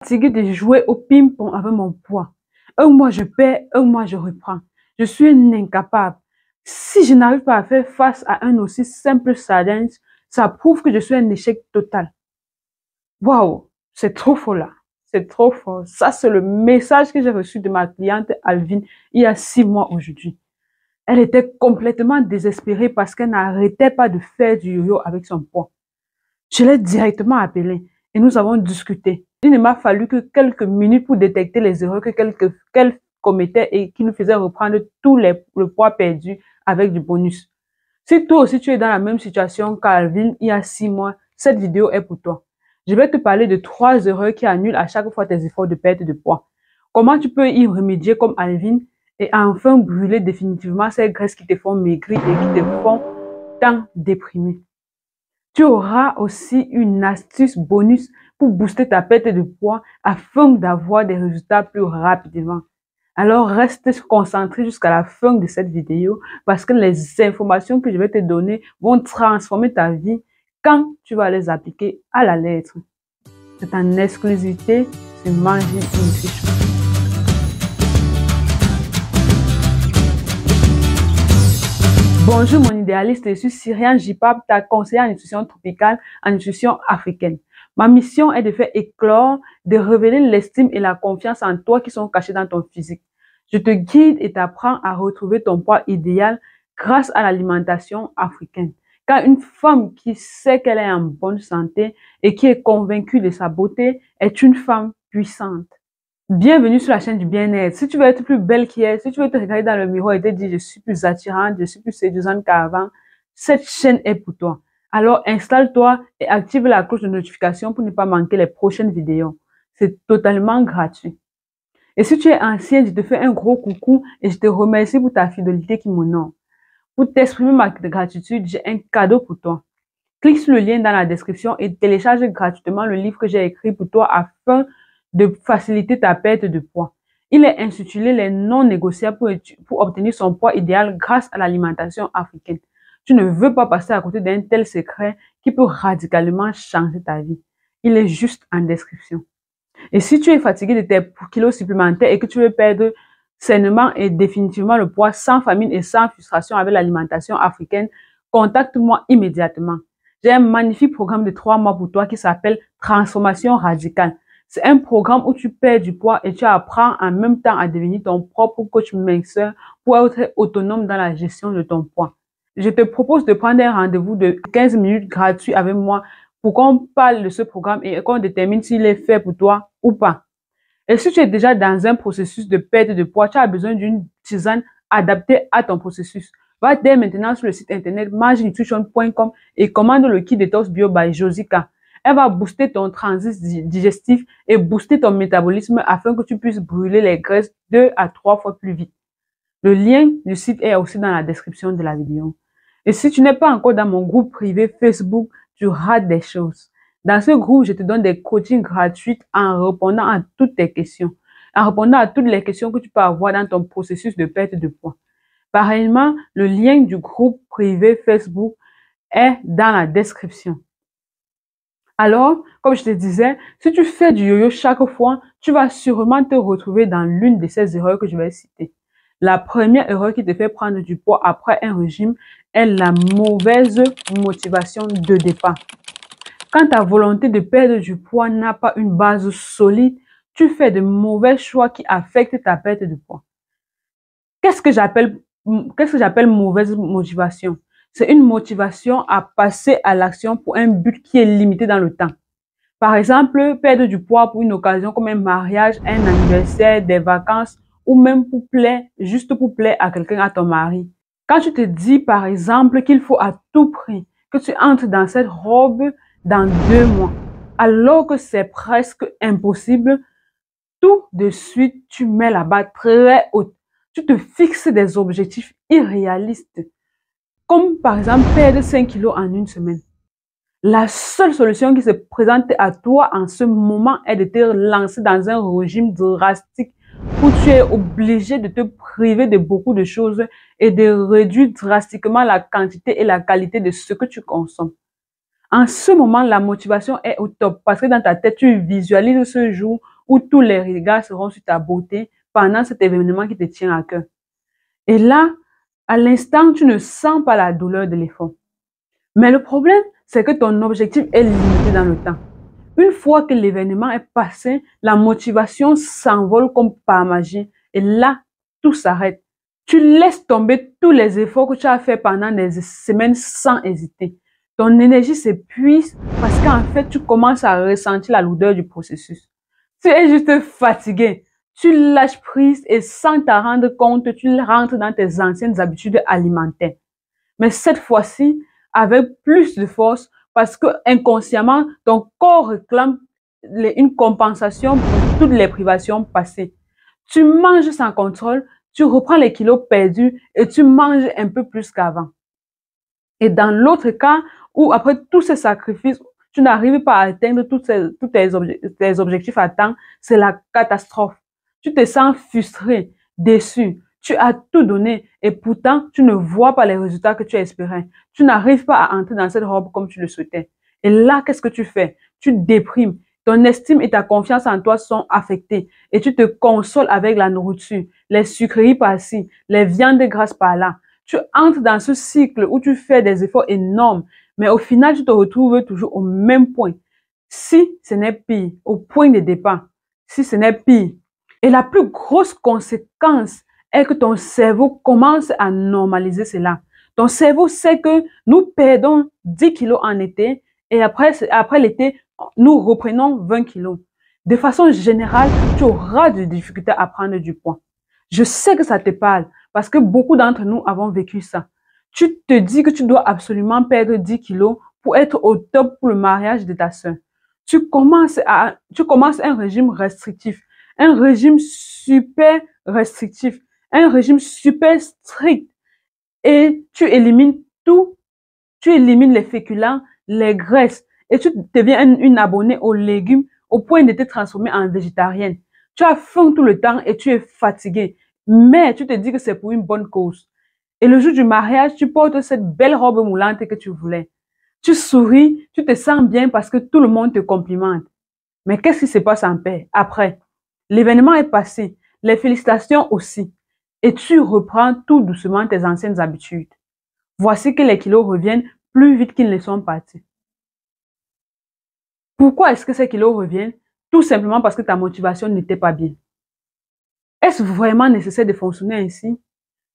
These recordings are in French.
Fatiguée de jouer au ping-pong avec mon poids. Un mois je perds, un mois je reprends. Je suis un incapable. Si je n'arrive pas à faire face à un aussi simple challenge, ça prouve que je suis un échec total. Waouh, c'est trop fort là. C'est trop fort. Ça, c'est le message que j'ai reçu de ma cliente Alvin il y a 6 mois aujourd'hui. Elle était complètement désespérée parce qu'elle n'arrêtait pas de faire du yo-yo avec son poids. Je l'ai directement appelée et nous avons discuté. Il ne m'a fallu que quelques minutes pour détecter les erreurs qu'elle commettait et qui nous faisaient reprendre le poids perdu avec du bonus. Si toi aussi tu es dans la même situation qu'Alvin il y a 6 mois, cette vidéo est pour toi. Je vais te parler de 3 erreurs qui annulent à chaque fois tes efforts de perte de poids. Comment tu peux y remédier comme Alvin et enfin brûler définitivement ces graisses qui te font maigrir et qui te font tant déprimer. Tu auras aussi une astuce bonus pour booster ta perte de poids afin d'avoir des résultats plus rapidement. Alors reste concentré jusqu'à la fin de cette vidéo parce que les informations que je vais te donner vont transformer ta vie quand tu vas les appliquer à la lettre. C'est en exclusivité sur Manger une fiche. Bonjour mon idéaliste, je suis Cyriane Jipap, ta conseillère en nutrition tropicale, en nutrition africaine. Ma mission est de faire éclore, de révéler l'estime et la confiance en toi qui sont cachés dans ton physique. Je te guide et t'apprends à retrouver ton poids idéal grâce à l'alimentation africaine. Car une femme qui sait qu'elle est en bonne santé et qui est convaincue de sa beauté est une femme puissante. Bienvenue sur la chaîne du bien-être. Si tu veux être plus belle qu'hier, si tu veux te regarder dans le miroir et te dire je suis plus attirante, je suis plus séduisante qu'avant, cette chaîne est pour toi. Alors installe-toi et active la cloche de notification pour ne pas manquer les prochaines vidéos. C'est totalement gratuit. Et si tu es ancien, je te fais un gros coucou et je te remercie pour ta fidélité qui m'honore. Pour t'exprimer ma gratitude, j'ai un cadeau pour toi. Clique sur le lien dans la description et télécharge gratuitement le livre que j'ai écrit pour toi afin de faciliter ta perte de poids. Il est intitulé Les non négociables pour obtenir son poids idéal grâce à l'alimentation africaine. Tu ne veux pas passer à côté d'un tel secret qui peut radicalement changer ta vie. Il est juste en description. Et si tu es fatigué de tes kilos supplémentaires et que tu veux perdre sainement et définitivement le poids sans famine et sans frustration avec l'alimentation africaine, contacte-moi immédiatement. J'ai un magnifique programme de 3 mois pour toi qui s'appelle Transformation radicale. C'est un programme où tu perds du poids et tu apprends en même temps à devenir ton propre coach minceur pour être autonome dans la gestion de ton poids. Je te propose de prendre un rendez-vous de 15 minutes gratuit avec moi pour qu'on parle de ce programme et qu'on détermine s'il est fait pour toi ou pas. Et si tu es déjà dans un processus de perte de poids, tu as besoin d'une tisane adaptée à ton processus. Va dès maintenant sur le site internet mangenutrition.com et commande le kit Detox Bio by Josica. Elle va booster ton transit digestif et booster ton métabolisme afin que tu puisses brûler les graisses 2 à 3 fois plus vite. Le lien du site est aussi dans la description de la vidéo. Et si tu n'es pas encore dans mon groupe privé Facebook, tu rates des choses. Dans ce groupe, je te donne des coachings gratuits en répondant à toutes tes questions. En répondant à toutes les questions que tu peux avoir dans ton processus de perte de poids. Pareillement, le lien du groupe privé Facebook est dans la description. Alors, comme je te disais, si tu fais du yo-yo chaque fois, tu vas sûrement te retrouver dans l'une de ces erreurs que je vais citer. La première erreur qui te fait prendre du poids après un régime est la mauvaise motivation de départ. Quand ta volonté de perdre du poids n'a pas une base solide, tu fais de mauvais choix qui affectent ta perte de poids. Qu'est-ce que j'appelle mauvaise motivation? C'est une motivation à passer à l'action pour un but qui est limité dans le temps. Par exemple, perdre du poids pour une occasion comme un mariage, un anniversaire, des vacances ou même pour plaire, juste pour plaire à quelqu'un, à ton mari. Quand tu te dis par exemple qu'il faut à tout prix que tu entres dans cette robe dans 2 mois, alors que c'est presque impossible, tout de suite tu mets la barre très haute. Tu te fixes des objectifs irréalistes. Comme par exemple perdre 5 kilos en une semaine. La seule solution qui se présente à toi en ce moment est de te lancer dans un régime drastique où tu es obligé de te priver de beaucoup de choses et de réduire drastiquement la quantité et la qualité de ce que tu consommes. En ce moment, la motivation est au top parce que dans ta tête, tu visualises ce jour où tous les regards seront sur ta beauté pendant cet événement qui te tient à cœur. Et là, à l'instant, tu ne sens pas la douleur de l'effort. Mais le problème, c'est que ton objectif est limité dans le temps. Une fois que l'événement est passé, la motivation s'envole comme par magie. Et là, tout s'arrête. Tu laisses tomber tous les efforts que tu as fait pendant des semaines sans hésiter. Ton énergie s'épuise parce qu'en fait, tu commences à ressentir la lourdeur du processus. Tu es juste fatigué. Tu lâches prise et sans t'en rendre compte, tu rentres dans tes anciennes habitudes alimentaires. Mais cette fois-ci, avec plus de force, parce que inconsciemment, ton corps réclame une compensation pour toutes les privations passées. Tu manges sans contrôle, tu reprends les kilos perdus et tu manges un peu plus qu'avant. Et dans l'autre cas, où après tous ces sacrifices, tu n'arrives pas à atteindre tous tes objectifs à temps, c'est la catastrophe. Tu te sens frustré, déçu. Tu as tout donné et pourtant, tu ne vois pas les résultats que tu espérais. Tu n'arrives pas à entrer dans cette robe comme tu le souhaitais. Et là, qu'est-ce que tu fais? Tu déprimes. Ton estime et ta confiance en toi sont affectées et tu te consoles avec la nourriture, les sucreries par-ci, les viandes grasses par-là. Tu entres dans ce cycle où tu fais des efforts énormes, mais au final, tu te retrouves toujours au même point. Si ce n'est pire, au point de départ, si ce n'est pire. Et la plus grosse conséquence est que ton cerveau commence à normaliser cela. Ton cerveau sait que nous perdons 10 kilos en été et après l'été, nous reprenons 20 kilos. De façon générale, tu auras des difficultés à prendre du poids. Je sais que ça te parle parce que beaucoup d'entre nous avons vécu ça. Tu te dis que tu dois absolument perdre 10 kilos pour être au top pour le mariage de ta sœur. Tu commences un régime restrictif, un régime super restrictif, un régime super strict et tu élimines tout. Tu élimines les féculents, les graisses et tu deviens une abonnée aux légumes au point de te transformer en végétarienne. Tu as faim tout le temps et tu es fatigué, mais tu te dis que c'est pour une bonne cause. Et le jour du mariage, tu portes cette belle robe moulante que tu voulais. Tu souris, tu te sens bien parce que tout le monde te complimente. Mais qu'est-ce qui se passe en paix après? L'événement est passé, les félicitations aussi. Et tu reprends tout doucement tes anciennes habitudes. Voici que les kilos reviennent plus vite qu'ils ne sont partis. Pourquoi est-ce que ces kilos reviennent? Tout simplement parce que ta motivation n'était pas bien. Est-ce vraiment nécessaire de fonctionner ainsi?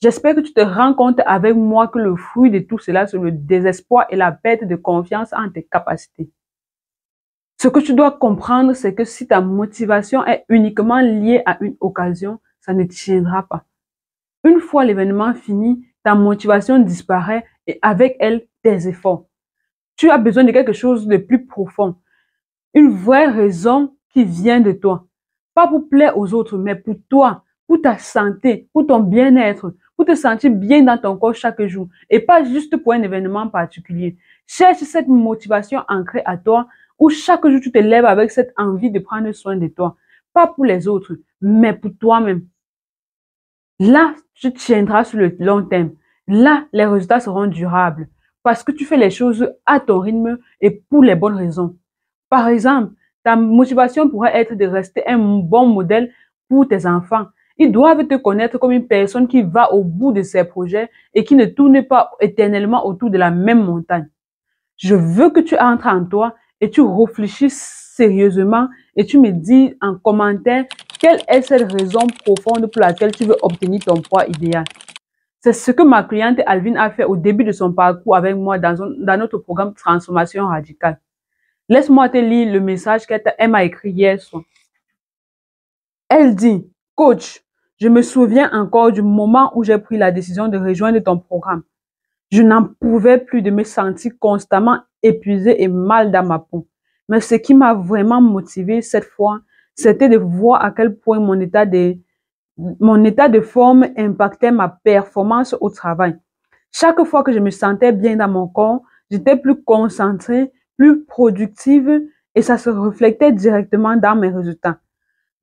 J'espère que tu te rends compte avec moi que le fruit de tout cela, c'est le désespoir et la perte de confiance en tes capacités. Ce que tu dois comprendre, c'est que si ta motivation est uniquement liée à une occasion, ça ne tiendra pas. Une fois l'événement fini, ta motivation disparaît et avec elle, tes efforts. Tu as besoin de quelque chose de plus profond. Une vraie raison qui vient de toi. Pas pour plaire aux autres, mais pour toi, pour ta santé, pour ton bien-être, pour te sentir bien dans ton corps chaque jour et pas juste pour un événement particulier. Cherche cette motivation ancrée à toi où chaque jour tu te lèves avec cette envie de prendre soin de toi. Pas pour les autres, mais pour toi-même. Là, tu tiendras sur le long terme. Là, les résultats seront durables parce que tu fais les choses à ton rythme et pour les bonnes raisons. Par exemple, ta motivation pourrait être de rester un bon modèle pour tes enfants. Ils doivent te connaître comme une personne qui va au bout de ses projets et qui ne tourne pas éternellement autour de la même montagne. Je veux que tu entres en toi et tu réfléchisses sérieusement et tu me dis en commentaire quelle est cette raison profonde pour laquelle tu veux obtenir ton poids idéal. C'est ce que ma cliente Alvin a fait au début de son parcours avec moi dans notre programme Transformation Radicale. Laisse-moi te lire le message qu'elle m'a écrit hier soir. Elle dit, Coach, je me souviens encore du moment où j'ai pris la décision de rejoindre ton programme. Je n'en pouvais plus de me sentir constamment épuisée et mal dans ma peau. Mais ce qui m'a vraiment motivée cette fois, c'était de voir à quel point mon état de forme impactait ma performance au travail. Chaque fois que je me sentais bien dans mon corps, j'étais plus concentrée, plus productive et ça se reflétait directement dans mes résultats.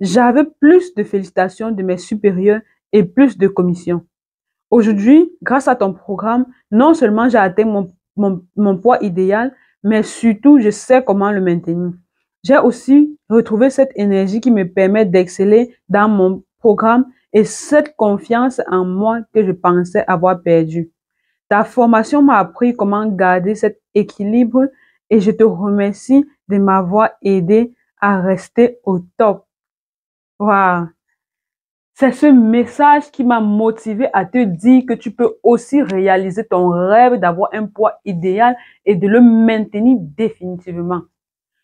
J'avais plus de félicitations de mes supérieurs et plus de commissions. Aujourd'hui, grâce à ton programme, non seulement j'ai atteint mon poids idéal, mais surtout, je sais comment le maintenir. J'ai aussi retrouvé cette énergie qui me permet d'exceller dans mon programme et cette confiance en moi que je pensais avoir perdue. Ta formation m'a appris comment garder cet équilibre et je te remercie de m'avoir aidé à rester au top. Wow. C'est ce message qui m'a motivé à te dire que tu peux aussi réaliser ton rêve d'avoir un poids idéal et de le maintenir définitivement.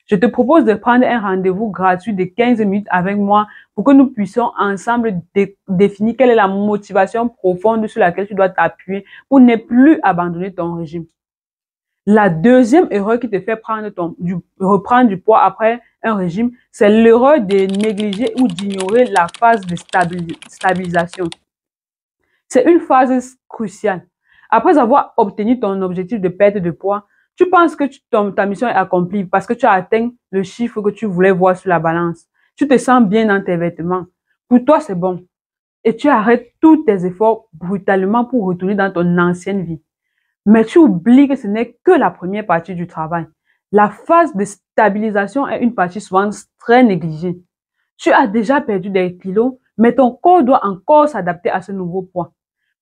Je te propose de prendre un rendez-vous gratuit de 15 minutes avec moi pour que nous puissions ensemble définir quelle est la motivation profonde sur laquelle tu dois t'appuyer pour ne plus abandonner ton régime. La deuxième erreur qui te fait reprendre du poids après un régime, c'est l'erreur de négliger ou d'ignorer la phase de stabilisation. C'est une phase cruciale. Après avoir obtenu ton objectif de perte de poids, tu penses que ta mission est accomplie parce que tu as atteint le chiffre que tu voulais voir sur la balance. Tu te sens bien dans tes vêtements. Pour toi, c'est bon. Et tu arrêtes tous tes efforts brutalement pour retourner dans ton ancienne vie. Mais tu oublies que ce n'est que la première partie du travail. La phase de stabilisation est une partie souvent très négligée. Tu as déjà perdu des kilos, mais ton corps doit encore s'adapter à ce nouveau poids.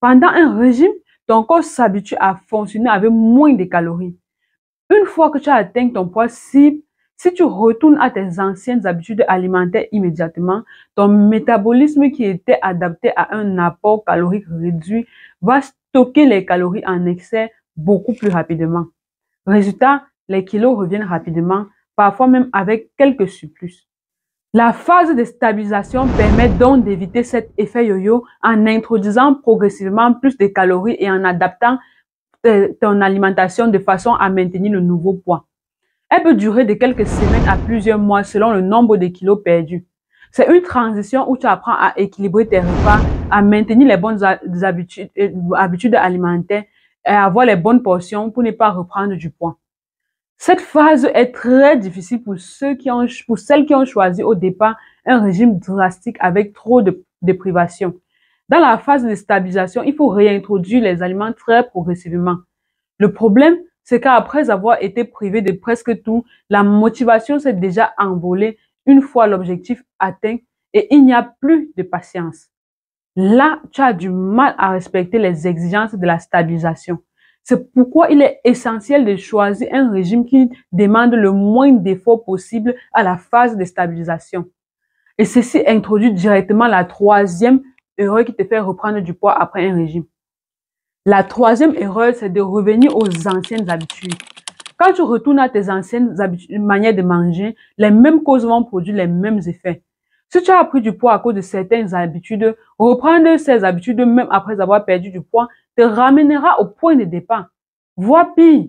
Pendant un régime, ton corps s'habitue à fonctionner avec moins de calories. Une fois que tu as atteint ton poids cible, si tu retournes à tes anciennes habitudes alimentaires immédiatement, ton métabolisme qui était adapté à un apport calorique réduit va stocker les calories en excès beaucoup plus rapidement. Résultat, les kilos reviennent rapidement, parfois même avec quelques surplus. La phase de stabilisation permet donc d'éviter cet effet yo-yo en introduisant progressivement plus de calories et en adaptant ton alimentation de façon à maintenir le nouveau poids. Elle peut durer de quelques semaines à plusieurs mois selon le nombre de kilos perdus. C'est une transition où tu apprends à équilibrer tes repas, à maintenir les bonnes habitudes alimentaires et à avoir les bonnes portions pour ne pas reprendre du poids. Cette phase est très difficile pour celles qui ont choisi au départ un régime drastique avec trop de privation. Dans la phase de stabilisation, il faut réintroduire les aliments très progressivement. Le problème, c'est qu'après avoir été privé de presque tout, la motivation s'est déjà envolée une fois l'objectif atteint et il n'y a plus de patience. Là, tu as du mal à respecter les exigences de la stabilisation. C'est pourquoi il est essentiel de choisir un régime qui demande le moins d'efforts possible à la phase de stabilisation. Et ceci introduit directement la troisième erreur qui te fait reprendre du poids après un régime. La troisième erreur, c'est de revenir aux anciennes habitudes. Quand tu retournes à tes anciennes manières de manger, les mêmes causes vont produire les mêmes effets. Si tu as pris du poids à cause de certaines habitudes, reprendre ces habitudes même après avoir perdu du poids te ramènera au point de départ, voire pire.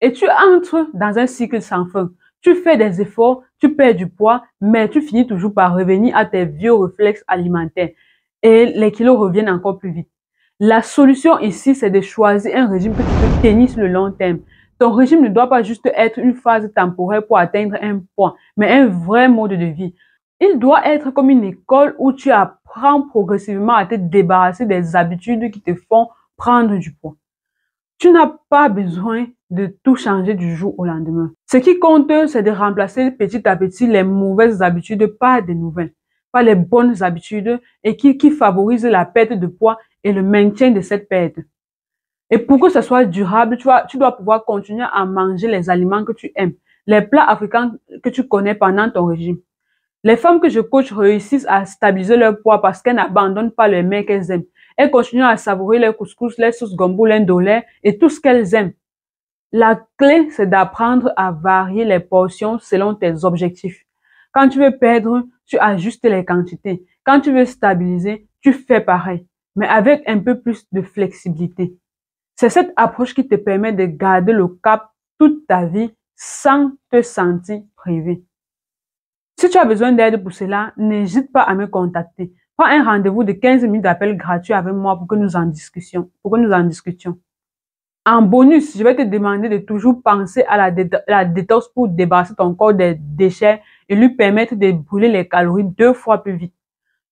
Et tu entres dans un cycle sans fin. Tu fais des efforts, tu perds du poids, mais tu finis toujours par revenir à tes vieux réflexes alimentaires. Et les kilos reviennent encore plus vite. La solution ici, c'est de choisir un régime que tu peux tenir sur le long terme. Ton régime ne doit pas juste être une phase temporaire pour atteindre un poids, mais un vrai mode de vie. Il doit être comme une école où tu apprends progressivement à te débarrasser des habitudes qui te font prendre du poids. Tu n'as pas besoin de tout changer du jour au lendemain. Ce qui compte, c'est de remplacer petit à petit les mauvaises habitudes par des nouvelles, par les bonnes habitudes et qui favorisent la perte de poids et le maintien de cette perte. Et pour que ce soit durable, tu dois pouvoir continuer à manger les aliments que tu aimes, les plats africains que tu connais pendant ton régime. Les femmes que je coach réussissent à stabiliser leur poids parce qu'elles n'abandonnent pas les mets qu'elles aiment. Elles continuent à savourer les couscous, les sauces gombo, les ndolé et tout ce qu'elles aiment. La clé, c'est d'apprendre à varier les portions selon tes objectifs. Quand tu veux perdre, tu ajustes les quantités. Quand tu veux stabiliser, tu fais pareil, mais avec un peu plus de flexibilité. C'est cette approche qui te permet de garder le cap toute ta vie sans te sentir privé. Si tu as besoin d'aide pour cela, n'hésite pas à me contacter. Prends un rendez-vous de 15 minutes d'appel gratuit avec moi pour que nous en discutions. En bonus, je vais te demander de toujours penser à la détox pour débarrasser ton corps des déchets et lui permettre de brûler les calories 2 fois plus vite.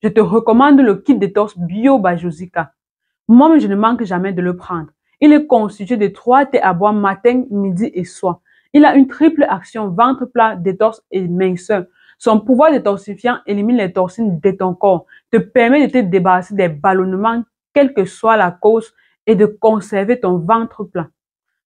Je te recommande le kit détox Bio by Josica. Moi-même, je ne manque jamais de le prendre. Il est constitué de 3 thés à boire matin, midi et soir. Il a une triple action, ventre plat, détorse et minceur. Son pouvoir détorsifiant élimine les toxines de ton corps, te permet de te débarrasser des ballonnements, quelle que soit la cause, et de conserver ton ventre plat.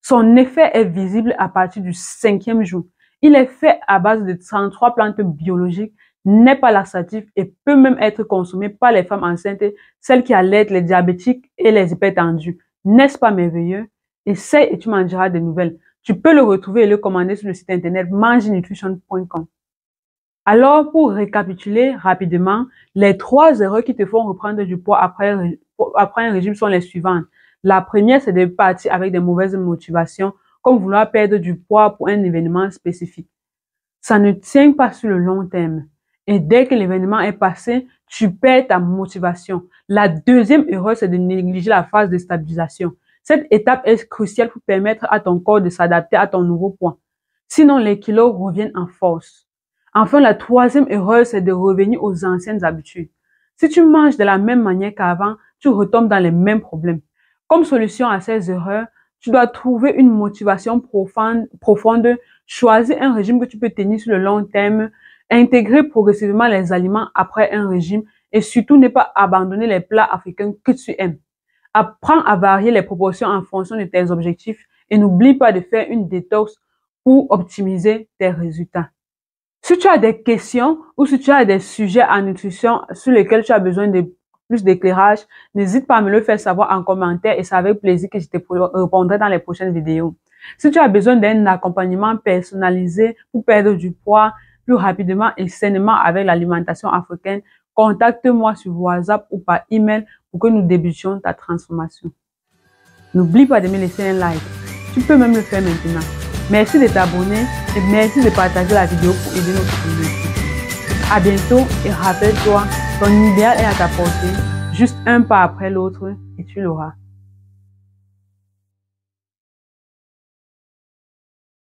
Son effet est visible à partir du 5e jour. Il est fait à base de 33 plantes biologiques, n'est pas laxatif et peut même être consommé par les femmes enceintes, celles qui allaitent, les diabétiques et les hypertendus. N'est-ce pas merveilleux? Essaye et tu m'en diras des nouvelles. Tu peux le retrouver et le commander sur le site internet mangenutrition.com. Alors, pour récapituler rapidement, les 3 erreurs qui te font reprendre du poids après un régime sont les suivantes. La première, c'est de partir avec des mauvaises motivations, comme vouloir perdre du poids pour un événement spécifique. Ça ne tient pas sur le long terme. Et dès que l'événement est passé, tu perds ta motivation. La deuxième erreur, c'est de négliger la phase de stabilisation. Cette étape est cruciale pour permettre à ton corps de s'adapter à ton nouveau poids. Sinon, les kilos reviennent en force. Enfin, la troisième erreur, c'est de revenir aux anciennes habitudes. Si tu manges de la même manière qu'avant, tu retombes dans les mêmes problèmes. Comme solution à ces erreurs, tu dois trouver une motivation profonde, choisir un régime que tu peux tenir sur le long terme, intégrer progressivement les aliments après un régime et surtout ne pas abandonner les plats africains que tu aimes. Apprends à varier les proportions en fonction de tes objectifs et n'oublie pas de faire une détox pour optimiser tes résultats. Si tu as des questions ou si tu as des sujets en nutrition sur lesquels tu as besoin de plus d'éclairage, n'hésite pas à me le faire savoir en commentaire et c'est avec plaisir que je te répondrai dans les prochaines vidéos. Si tu as besoin d'un accompagnement personnalisé pour perdre du poids plus rapidement et sainement avec l'alimentation africaine, contacte-moi sur WhatsApp ou par email pour que nous débutions ta transformation. N'oublie pas de me laisser un like. Tu peux même le faire maintenant. Merci de t'abonner et merci de partager la vidéo pour aider notre communauté. À bientôt et rappelle-toi, ton idéal est à ta portée, juste un pas après l'autre et tu l'auras.